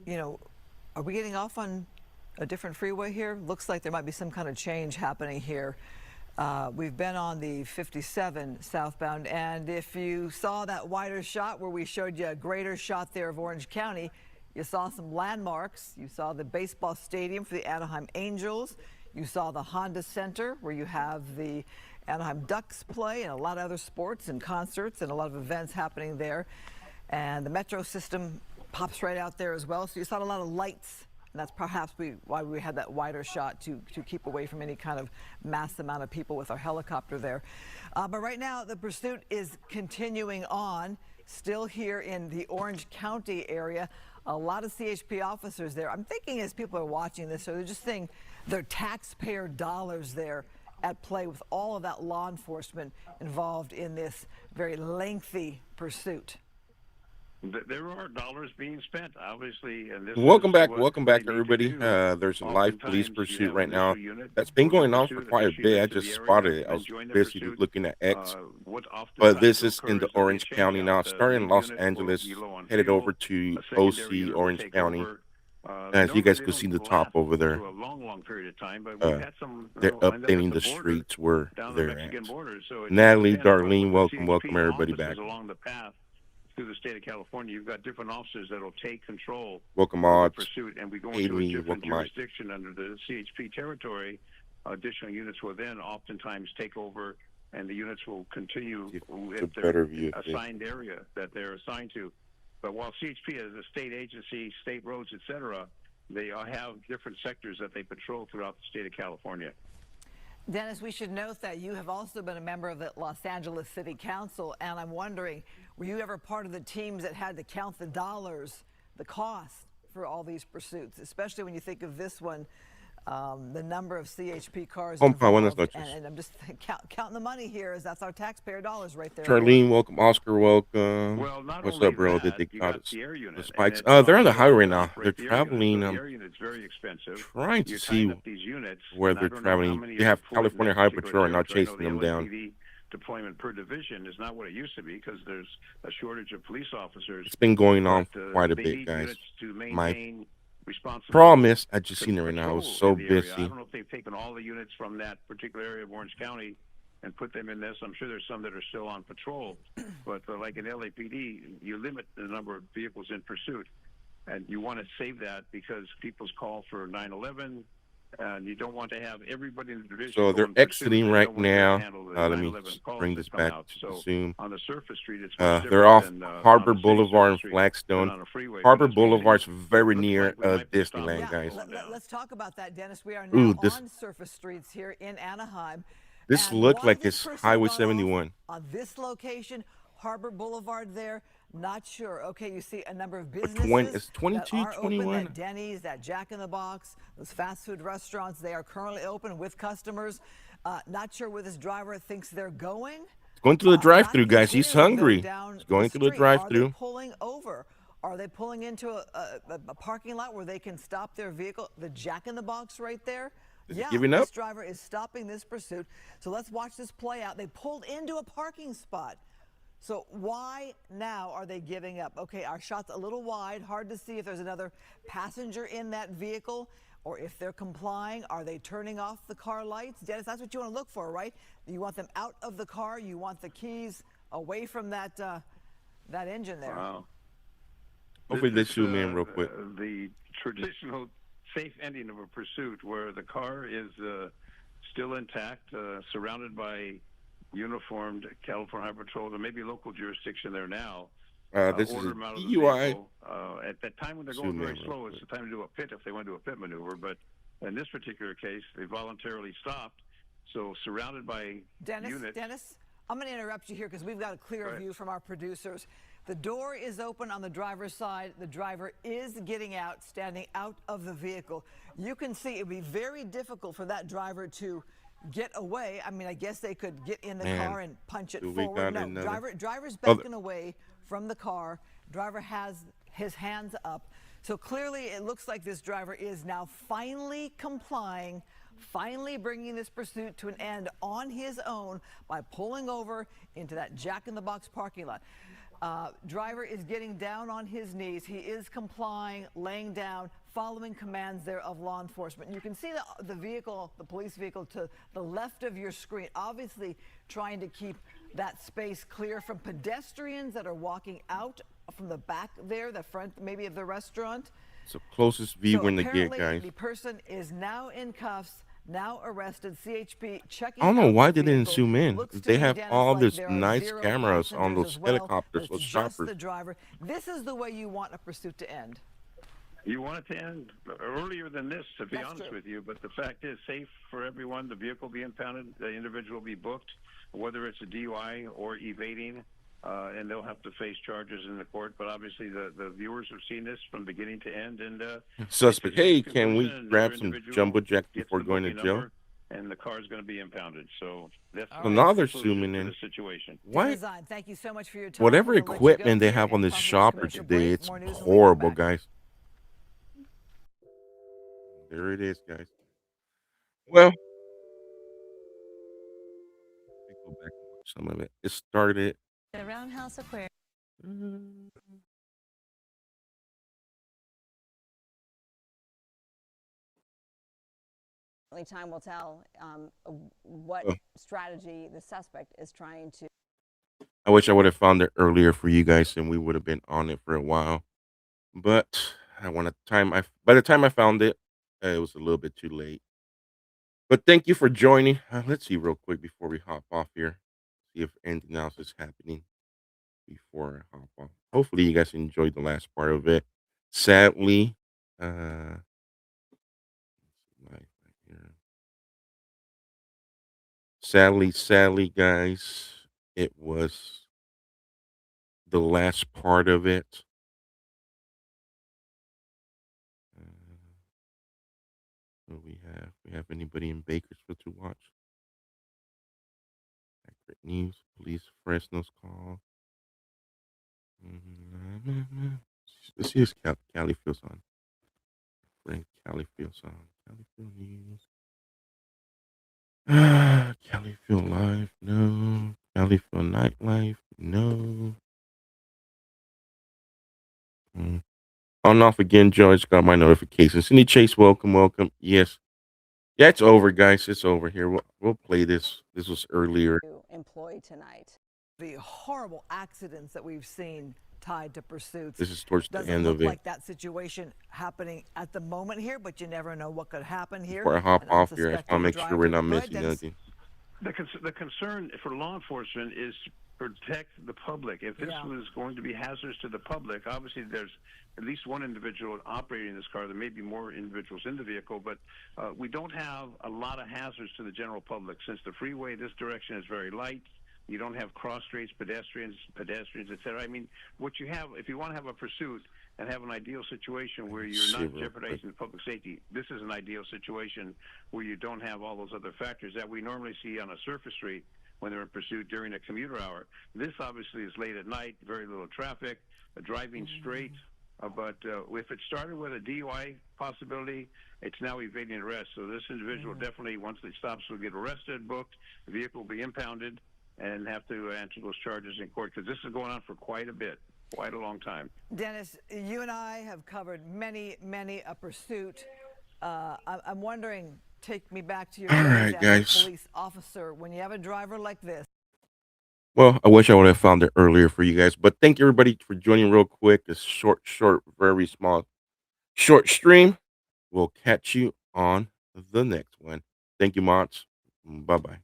you know, are we getting off on a different freeway here? Looks like there might be some kind of change happening here. We've been on the 57 southbound, and if you saw that wider shot where we showed you a greater shot there of Orange County, you saw some landmarks. You saw the baseball stadium for the Anaheim Angels. You saw the Honda Center where you have the Anaheim Ducks play and a lot of other sports and concerts and a lot of events happening there. And the metro system pops right out there as well. So you saw a lot of lights. And that's perhaps why we had that wider shot to keep away from any kind of mass amount of people with our helicopter there. But right now, the pursuit is continuing on, still here in the Orange County area. A lot of CHP officers there. I'm thinking as people are watching this, so they're just seeing their taxpayer dollars there at play with all of that law enforcement involved in this very lengthy pursuit. There are dollars being spent, obviously. And this Welcome is back, what welcome they back, need to everybody. do. There's a live police Oftentimes, you pursuit have right an now initial unit that's been before the going on for pursuit, quite a initial bit. I units to just the area spotted it. I and was join the busy pursuit. looking at X, What but this oftentimes is in the occurs, there'll be a Orange County now. changeout. Starting in The Los unit will Angeles, be low on headed over fuel. to A secondary OC, unit will Orange take County. over. As you Normally, guys they can see don't the top last over there, to a long period of time, but we've had some they're end up at updating the the border, streets where down the they're Mexican at. border. So it Natalie, depends upon Darlene, what the welcome, CHP welcome everybody offices back. along the path through the state of California. You've got different officers that will take control Welcome, of the Odds. pursuit, and we go into a Haley, different welcome, Mike. jurisdiction under the CHP territory. Additional units will then oftentimes take over, and the units will continue It's at a better their view of this. assigned area that they're assigned to. But while CHP is a state agency, state roads, etc., they have different sectors that they patrol throughout the state of California. Dennis, we should note that you have also been a member of the Los Angeles City Council, and I'm wondering, were you ever part of the teams that had to count the dollars, the cost for all these pursuits, especially when you think of this one, the number of CHP cars involved, and I'm just counting the money here, as that's our taxpayer dollars right there. Charlene, welcome. Oscar, welcome. Well, not What's only up, bro? that, Did they you got got the air unit, the spikes? and They're on the also highway now. operate They're the air unit. traveling. So the air unit's very expensive. Trying to You're see tying up these units, where and I they're don't know how traveling. many They are have deployed in California that High particular Patrol are now territory. I know chasing them down. LAPD deployment per division is not what it used to be because there's a shortage of police officers. It's been going on But, for quite a they bit, need guys. units to My maintain responsible promise, I just seen it right now. I was so patrol in the area. I busy. don't know if they've taken all the units from that particular area of Orange County and put them in this. I'm sure there's some that are still on patrol, but like in LAPD, you limit the number of vehicles in pursuit, and you want to save that because people's call for 911, and you don't want to have everybody in the division. So they're going pursuit, exiting and right no one there to now. handle the Let me 911 calls bring that this come back out. to So Zoom. on the surface street, it's much They're different off than, Harbor on the city Boulevard in street Flagstone. than on a freeway. Harbor But it's really- Boulevard's very looks near like we might be stopping Disneyland, Yeah, guys. let's talk about that, Dennis. We are Ooh, now this- on surface streets here in Anaheim. This And looked why like this it's person Highway got off 71. on this location, Harbor Boulevard there, not sure. Okay, you see a number of But businesses it's 22, that are open, 21. that Denny's, that Jack in the Box, those fast food restaurants, they are currently open with customers. Not sure where this driver thinks they're going. Going through the drive-through, Not guys. He's continuing, though, hungry. down He's going through the street. Are they drive-through. pulling over? Are they pulling into a parking lot where they can stop their vehicle? The Jack in the Box right there? Is he Yeah, giving up? this driver is stopping this pursuit. So let's watch this play out. They pulled into a parking spot. So why now are they giving up? Okay, our shot's a little wide. Hard to see if there's another passenger in that vehicle or if they're complying. Are they turning off the car lights? Dennis, that's what you want to look for, right? You want them out of the car. You want the keys away from that that engine there. Wow. Hopefully they This is, zoom in real quick. The traditional safe ending of a pursuit where the car is still intact, surrounded by uniformed California Highway Patrol. There may be local jurisdiction there now. This is order a them out of the DUI. vehicle. At that time when they're going Zoom in very real slow, quick. it's the time to do a pit if they want to do a pit maneuver. But in this particular case, they voluntarily stopped. So surrounded by units. Dennis, I'm going to interrupt you here because we've got a clear view from our producers. The door is open on the driver's side. The driver is getting out, standing out of the vehicle. You can see it would be very difficult for that driver to get away. I mean, I guess they could get in the car and punch it forward. No, driver's backing away from the car. Driver has his hands up. So clearly it looks like this driver is now finally complying, finally bringing this pursuit to an end on his own by pulling over into that Jack in the Box parking lot. Driver is getting down on his knees. He is complying, laying down, following commands there of law enforcement. You can see the vehicle, the police vehicle to the left of your screen, obviously trying to keep that space clear from pedestrians that are walking out from the back there, the front maybe of the restaurant. It's the closest view So we're gonna get, apparently guys. the person is now in cuffs, now arrested. CHP checking. I don't know out why the they didn't vehicle. zoom in. Looks to They me, have Dennis, all like this there are nice 0 cameras on passengers those as well. helicopters, It's those just choppers. the driver. This is the way you want a pursuit to end. You want it to end earlier than this, to be That's honest true. with you. But the fact is, safe for everyone. The vehicle be impounded. The individual be booked, whether it's a DUI or evading, and they'll have to face charges in the court. But obviously, the viewers have seen this from beginning to end. And Suspect, hey, can conclusion, we and grab another some individual jumbo jacks gets before the going to booking jail? number, and the car is going to be impounded. So that's All So right. now they're conclusion zooming to in. the situation. Why? Dennis Zine, thank you so much for your time. Whatever We're gonna let you go equipment they here have on and this pop this shopper commercial today, break. it's More news when we come horrible, back. guys. There it is, guys. Well, let me go back and watch some of it. It started. The Roundhouse Aquarium. Only time will tell what Oh. strategy the suspect is trying to. I wish I would have found it earlier for you guys, and we would have been on it for a while. But I want to time. By the time I found it, it was a little bit too late. But thank you for joining. Let's see real quick before we hop off here. See if anything else is happening before I hop off. Hopefully, you guys enjoyed the last part of it. Sadly, live right here. Sadly, guys, it was the last part of it. What we have? We have anybody in Bakersfield to watch? Accurate news, police, Fresno's call. Let's see if Cali feels on. Frank Cali feels on. Cali Field News. Cali Field Live, no. Cali Field Nightlife, no. On and off again, Joe. I just got my notifications. Cindy Chase, welcome. Yes. Yeah, it's over, guys. It's over here. We'll play this. This was earlier. Employ tonight. The horrible accidents that we've seen tied to pursuits. This is towards the Doesn't end look of it. like that situation happening at the moment here, but you never know what could happen here. Before I hop An off here, I just want to make unsuspecting sure we're not driver. Go ahead, missing Dennis. anything. The concern for law enforcement is to protect the public. If this Yeah. was going to be hazardous to the public, obviously there's at least one individual operating this car. There may be more individuals in the vehicle, but we don't have a lot of hazards to the general public. Since the freeway this direction is very light, you don't have cross streets, pedestrians, etc. I mean, what you have, if you want to have a pursuit and have an ideal situation where you're not jeopardizing public safety, this is an ideal situation where you don't have all those other factors that we normally see on a surface street when they're in pursuit during a commuter hour. This obviously is late at night, very little traffic, driving straight. But if it started with a DUI possibility, it's now evading arrest. So this individual definitely, once they stop, will get arrested, booked, the vehicle will be impounded, and have to answer those charges in court, because this is going on for quite a long time. Dennis, you and I have covered many a pursuit. I'm wondering, take me back to your All days right, as a guys. police officer. When you have a driver like this. Well, I wish I would have found it earlier for you guys, but thank you everybody for joining real quick. This short, very small, short stream. We'll catch you on the next one. Thank you, Mods. Bye-bye.